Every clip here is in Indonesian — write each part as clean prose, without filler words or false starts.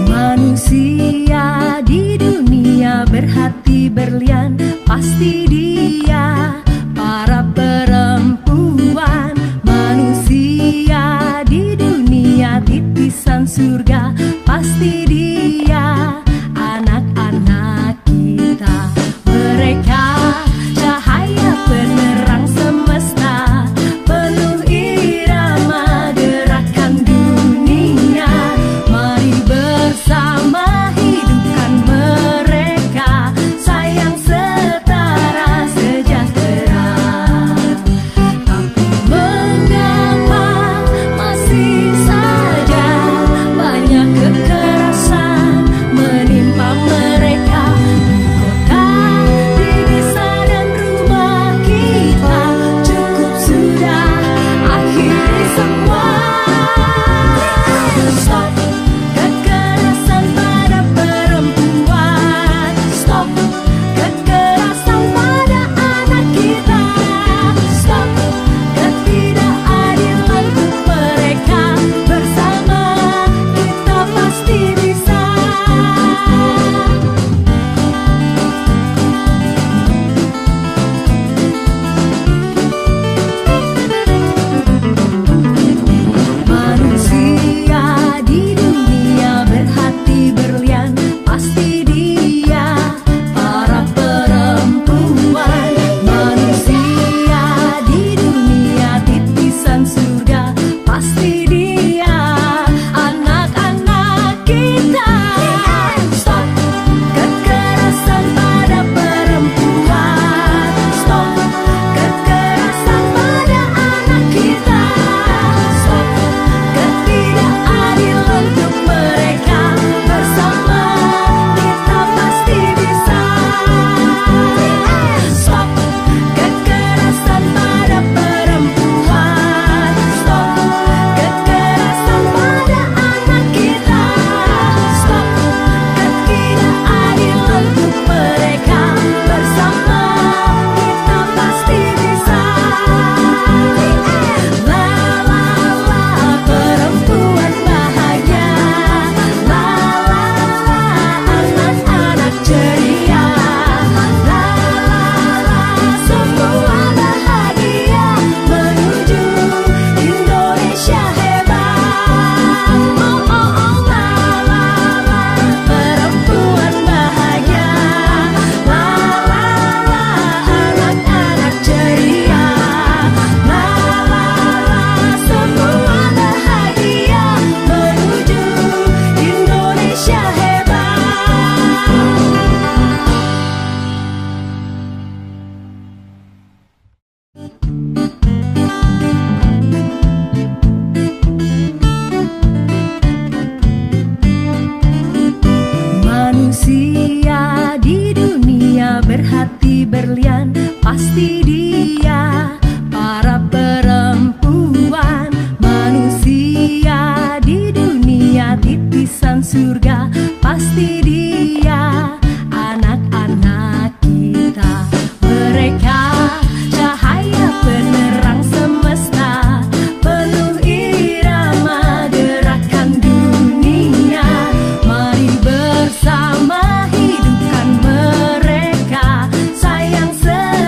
Manusia di dunia berhati berlian, pasti dia para perempuan. Manusia di dunia titisan surga, pasti dia anak-anak kita. Mereka cahaya penerang semesta, penuh irama gerakan dunia. Mari bersama hidupkan mereka, sayang setara sejahtera. Tapi mengapa masih saja banyak kekerasan menimpa mereka di kota, di desa dan rumah kita? Cukup sudah, akhiri semua. Stop kekerasan pada perempuan, stop kekerasan pada anak kita, stop ketidakadilan untuk mereka. Bersama kita pasti bisa. Manusia di dunia berhati berlian, pasti dia para perempuan. Manusia di dunia titisan surga, pasti dia anak-anak kita. Stop kekerasan pada perempuan, stop kekerasan pada anak kita, stop ketidakadilan untuk mereka. Bersama kita pasti bisa. Stop kekerasan pada perempuan, stop kekerasan pada anak kita, stop ketidakadilan untuk mereka. Bersama kita pasti bisa. La la la, perempuan bahagia. La la la, anak-anak ceria. La la la, semua bahagia menuju Indonesia hebat. Oh oh oh, la la la, perempuan bahagia. La la la, anak-anak ceria. La la la, semua bahagia menuju Indonesia hebat. Manusia di dunia berhati berlian, pasti dia para perempuan. Manusia di dunia titisan surga, pasti dia anak-anak kita. Mereka cahaya penerang semesta, penuh irama gerakan dunia. Mari bersama hidupkan mereka, sayang setara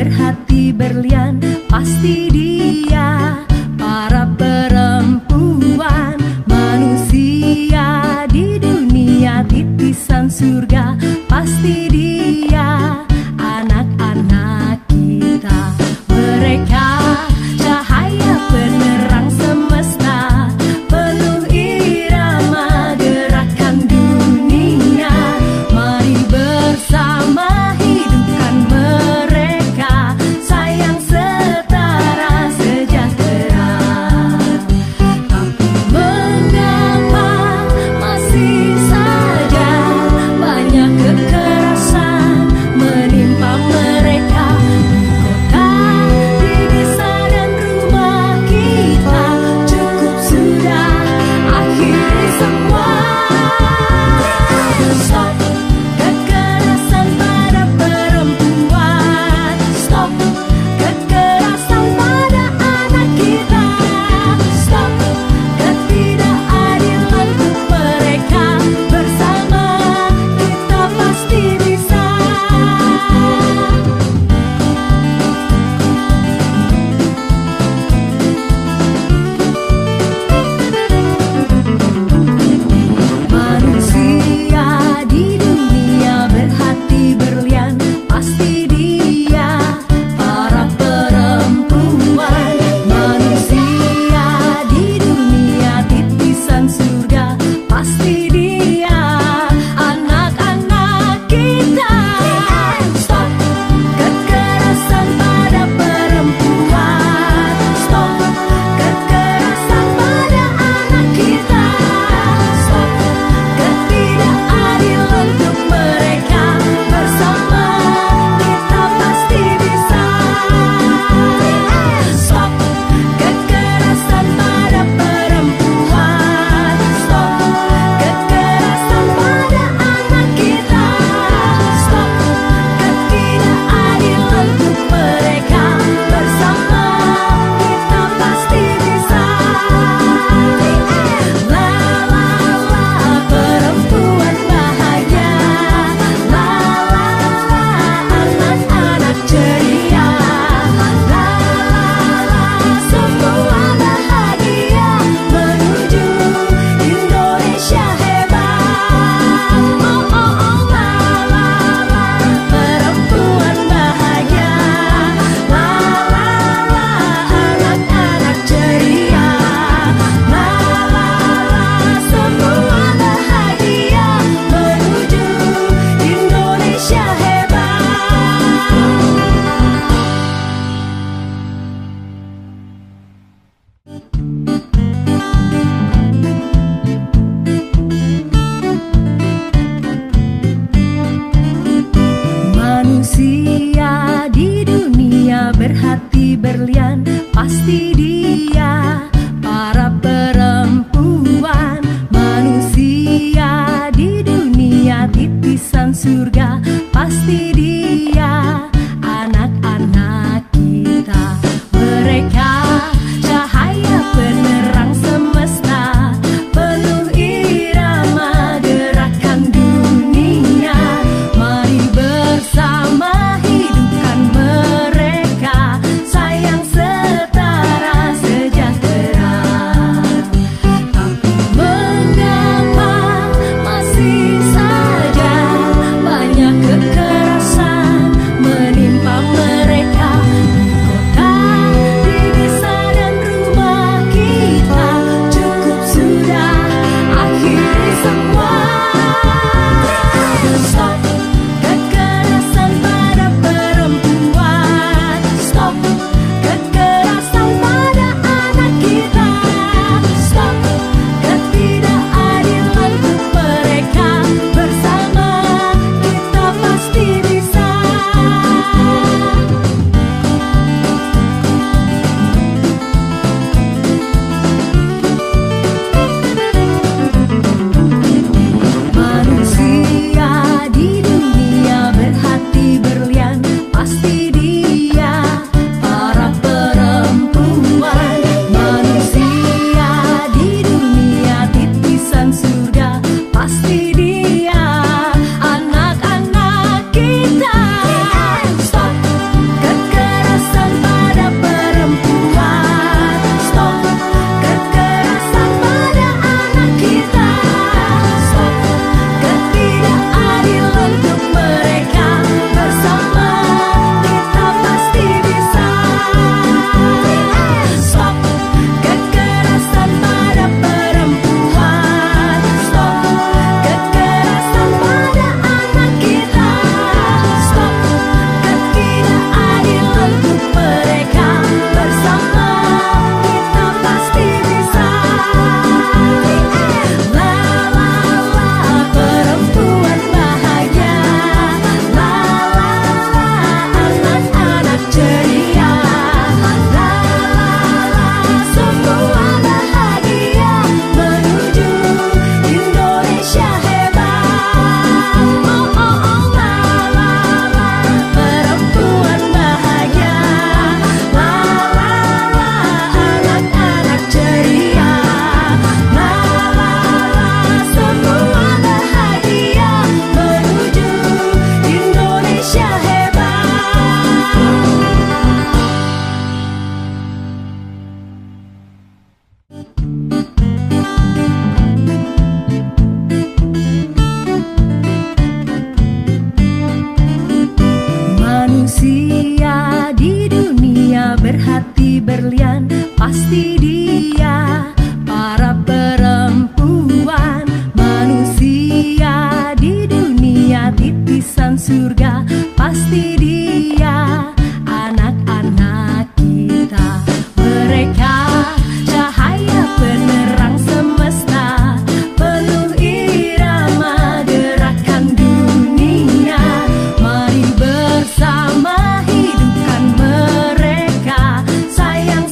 berhati berlian, pasti dia. Para perempuan manusia di dunia titisan surga, pasti dia. Anak-anak kita, mereka cahaya penerang semesta, penuh irama gerakan dunia. Mari bersama hidupkan mereka, sayang setara sejahtera. Tapi mengapa masih saja banyak kekerasan menimpa mereka di kota, di desa dan rumah kita? Cukup sudah, akhiri semua. Stop kekerasan pada perempuan, stop kekerasan pada anak kita, stop ketidakadilan untuk mereka. Bersama kita pasti bisa. Manusia di dunia berhati berlian, pasti dia. Para perempuan manusia di dunia titisan surga, pasti dia. Anak-anak kita, stop kekerasan pada perempuan, stop kekerasan pada anak kita, stop ketidakadilan untuk mereka. Bersama kita pasti bisa. Stop kekerasan pada perempuan, stop kekerasan pada anak kita, stop ketidakadilan untuk mereka. Bersama kita pasti bisa. La la la, perempuan bahagia. La la la, anak-anak ceria. La la la, semua bahagia menuju Indonesia hebat. Oh oh oh, la la la, perempuan bahagia. La la la, anak-anak ceria. La la la, semua bahagia menuju Indonesia hebat. Manusia di dunia berhati berlian, pasti dia. Para perempuan manusia di dunia titisan surga, pasti dia. Anak-anak kita, mereka cahaya penerang semesta, penuh irama gerakan dunia. Mari bersama hidupkan mereka, sayang setara Wanita berhati berlian, pasti dia. Para perempuan, manusia di dunia titisan surga, pasti dia. Anak-anak kita, mereka cahaya penerang semesta, penuh irama gerakan dunia. Mari bersama hidupkan mereka, sayang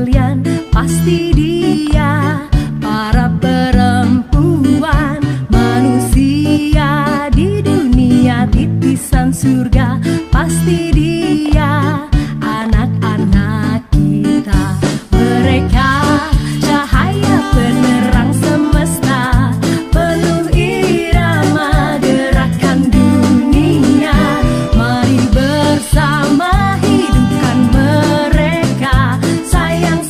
berlian, pasti dia. Para perempuan, manusia di dunia titisan surga, pasti dia. Anak-anak kita, mereka cahaya penerang semesta, penuh irama gerakan dunia. Mari bersama hidupkan mereka, sayang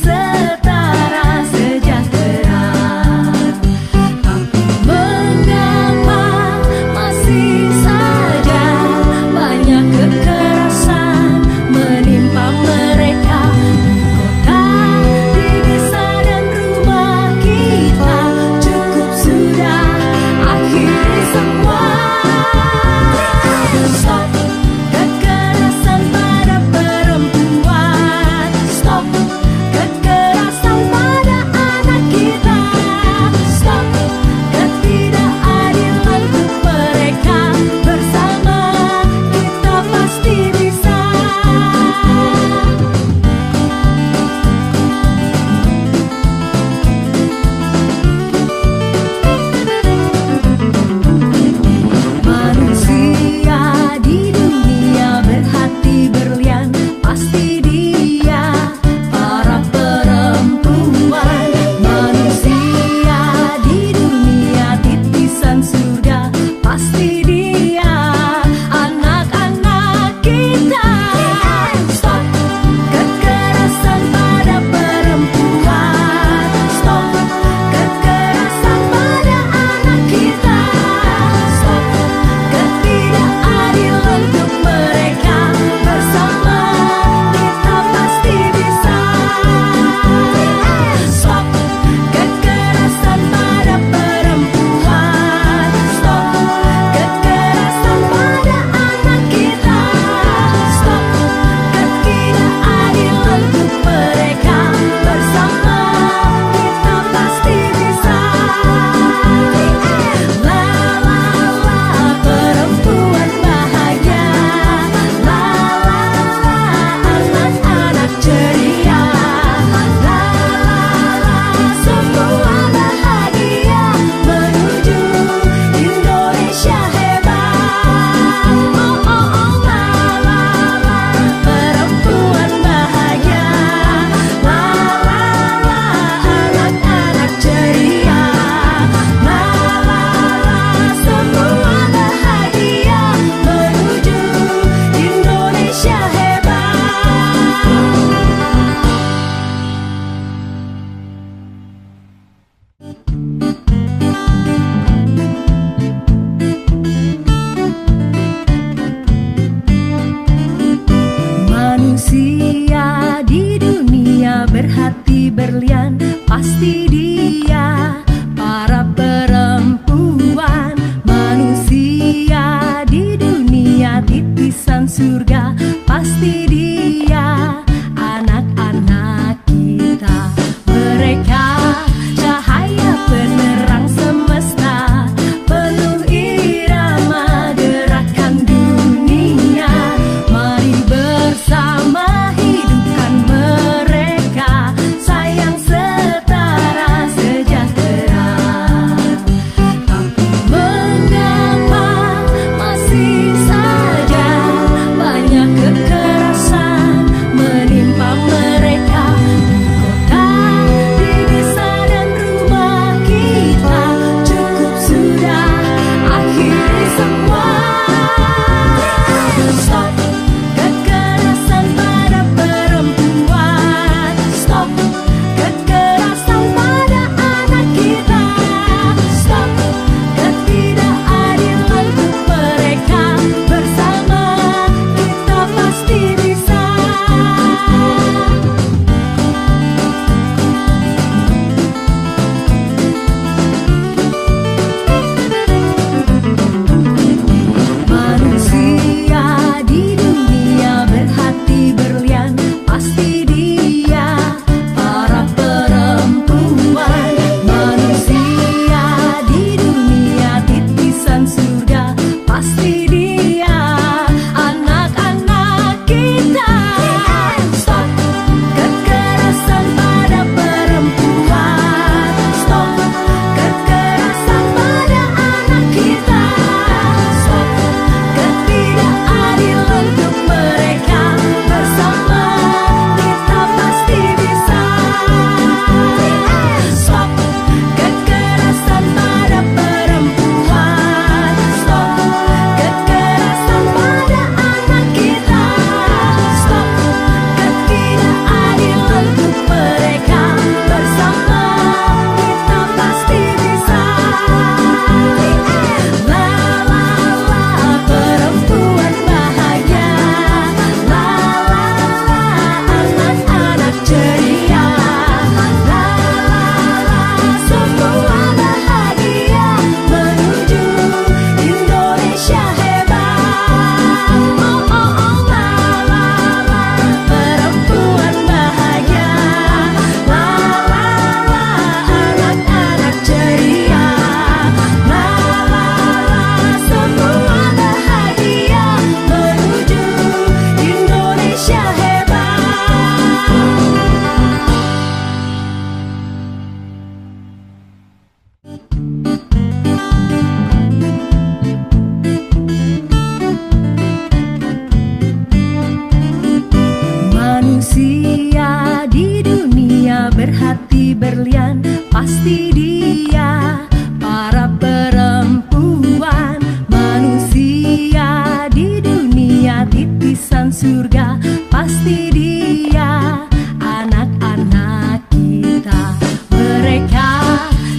surga, pasti dia anak-anak kita. Mereka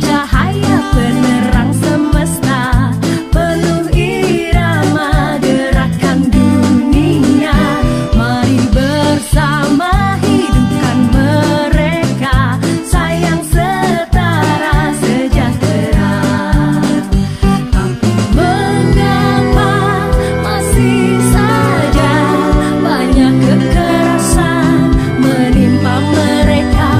cahaya penerang semesta, penuh irama gerakan dunia. Mari bersama hidupkan mereka, sayang setara sejahtera. Tapi mengapa masih saja banyak kekerasan menimpa mereka?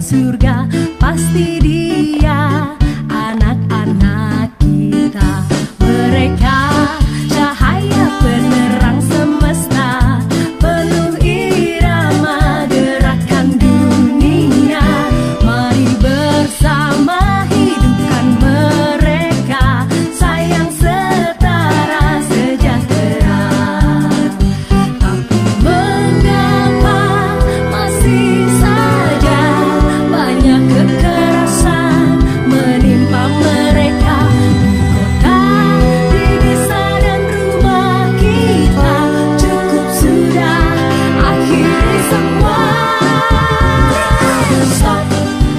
surga, pasti dia anak-anak kita. Mereka cahaya penerang semesta, penuh irama gerakan dunia. Mari bersama hidupkan mereka, sayang setara sejahtera. Tapi mengapa masih saja banyak kekerasan menimpa mereka di kota, di desa dan rumah kita? Cukup sudah, akhiri semua. Stop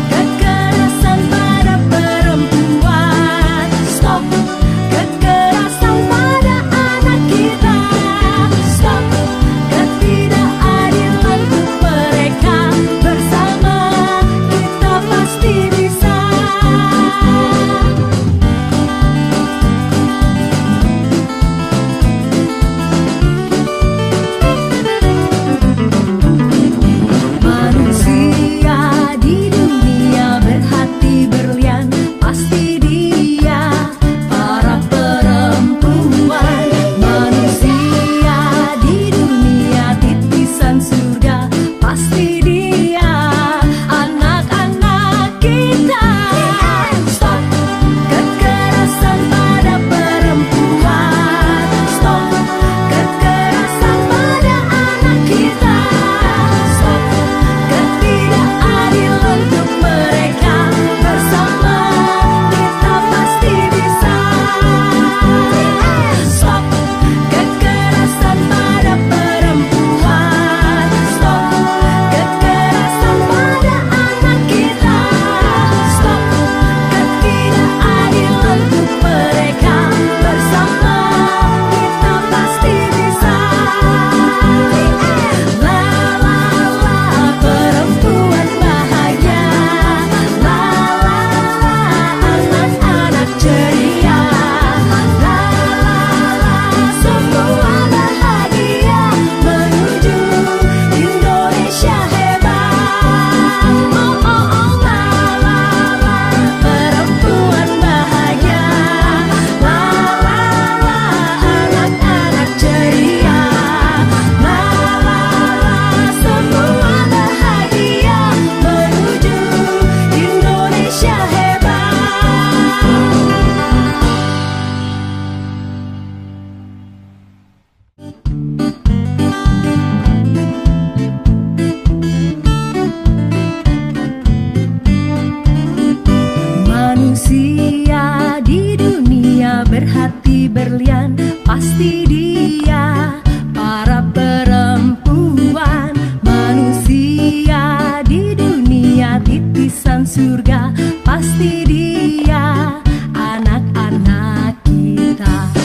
kekerasan pada perempuan, stop kekerasan pada anak kita, stop ketidakadilan untuk mereka. Bersama kita pasti bisa. Manusia di dunia berhati berlian, pasti dia para perempuan. Manusia di dunia titisan surga, pasti dia anak-anak kita. Stop kekerasan pada perempuan, stop kekerasan pada anak kita, stop ketidakadilan untuk mereka. Bersama kita pasti bisa. Stop kekerasan pada perempuan, stop kekerasan pada anak kita, stop ketidakadilan untuk mereka. Bersama kita pasti bisa. La la la, perempuan bahagia. La la la, anak-anak ceria. La la la, semua bahagia menuju Indonesia hebat. Oh oh oh, la la la, perempuan bahagia. La la la, anak-anak ceria. La la la, semua bahagia menuju Indonesia hebat. Manusia di dunia berhati berlian, pasti dia para perempuan. Manusia di dunia titisan surga, pasti dia anak-anak kita.